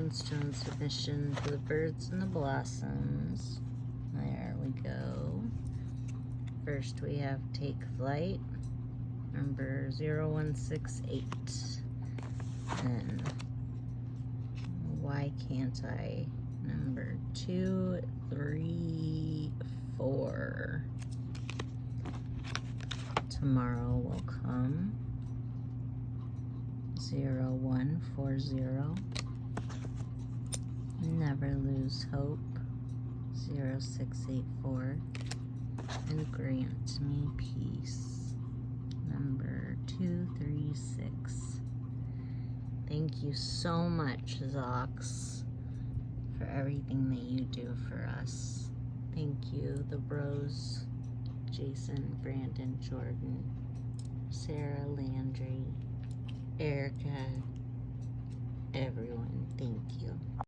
moonstone submission for the birds and the blossoms. There we go. First we have Take Flight, number 0168. And Why Can't I, number 234. Tomorrow Will Come, 0140. Never Lose Hope, 0684. And Grant Me Peace, number 236. Thank you so much, Zox, for everything that you do for us. Thank you, the bros, Jason, Brandon, Jordan, Sarah, Landry, Erica, everyone. Thank you.